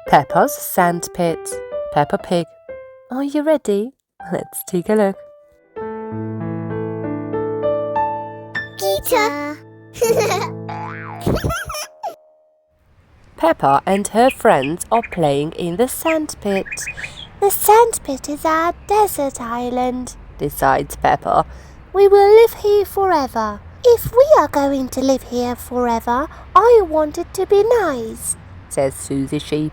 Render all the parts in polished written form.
Peppa's Sandpit. Peppa Pig. Are you ready? Let's take a look. Gitte. Peppa and her friends are playing in the sandpit. The sandpit is our desert island, Decides Peppa. we will live here forever. If we are going to live here forever, I want it to be nice, Says Susie Sheep.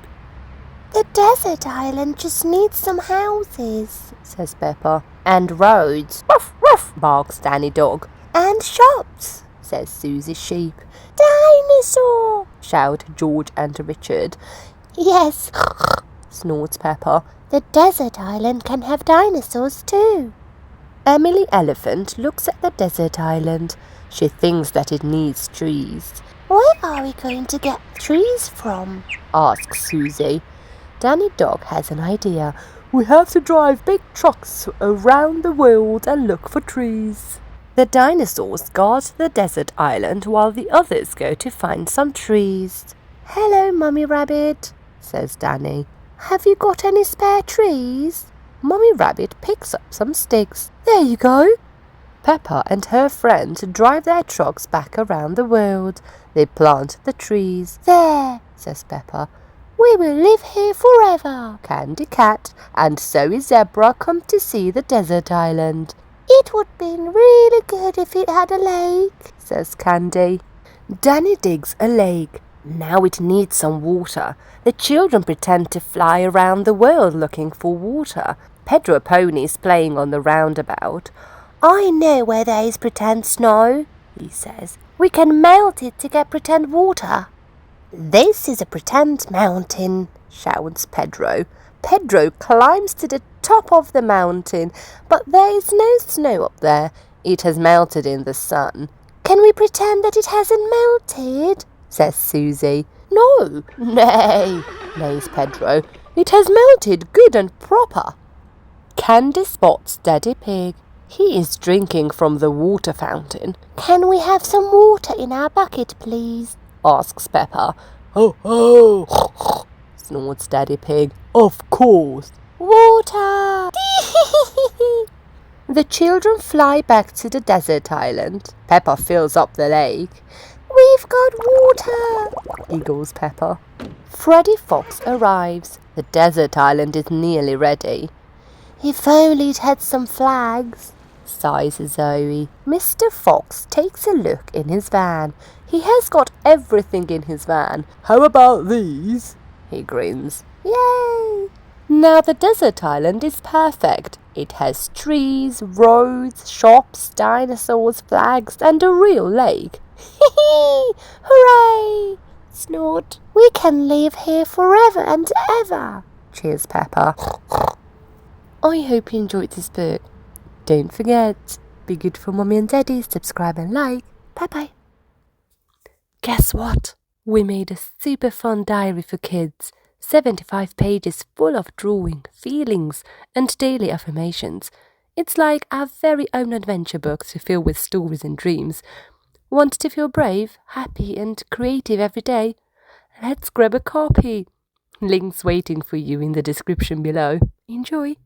The desert island just needs some houses. Says Peppa. And roads. Ruff, ruff, barks Danny Dog. And shops. Says Susie Sheep. Dinosaur. Shout George and Richard. Yes, Snorts Peppa. the desert island can have dinosaurs too. Emily Elephant looks at the desert island. She thinks that it needs trees. Where are we going to get trees from? Asks Susie. Danny Dog has an idea. We have to drive big trucks around the world and look for trees. The dinosaurs guard the desert island while the others go to find some trees. Hello, Mummy Rabbit, Says Danny. have you got any spare trees? Mummy Rabbit picks up some sticks. There you go. Peppa and her friend drive their trucks back around the world. They plant the trees. There, Says Peppa. we will live here forever. Candy Cat and Zoe Zebra come to see the desert island. It would be really good if it had a lake, Says Candy. Danny digs a lake. Now it needs some water. The children pretend to fly around the world looking for water. Pedro Pony's playing on the roundabout. I know where there is pretend snow, he says. We can melt it to get pretend water. This is a pretend mountain, shouts Pedro. Pedro climbs to the top of the mountain, but there is no snow up there. It has melted in the sun. Can we pretend that it hasn't melted? Says Susie. No, nay, neighs Pedro. It has melted good and proper. Candy spots Daddy Pig. He is drinking from the water fountain. Can we have some water in our bucket, please? Asks Peppa. Ho ho, snorts Daddy Pig. Of course. Water! The children fly back to the desert island. Peppa fills up the lake. We've got water! Giggles Peppa. Freddy Fox arrives. The desert island is nearly ready. If only it had some flags, Sighs Zoe. Mr. Fox takes a look in his van. He has got everything in his van. How about these? He grins. Yay! Now the desert island is perfect. It has trees, roads, shops, dinosaurs, flags, and a real lake. Hee! Hooray! Snort. We can live here forever and ever. Cheers, Peppa. I hope you enjoyed this book. Don't forget, be good for Mommy and Daddy, subscribe and like. Bye-bye. Guess what? We made a super fun diary for kids. 75 pages full of drawing, feelings, and daily affirmations. It's like our very own adventure book to fill with stories and dreams. Want to feel brave, happy, and creative every day? Let's grab a copy. Links waiting for you in the description below. Enjoy!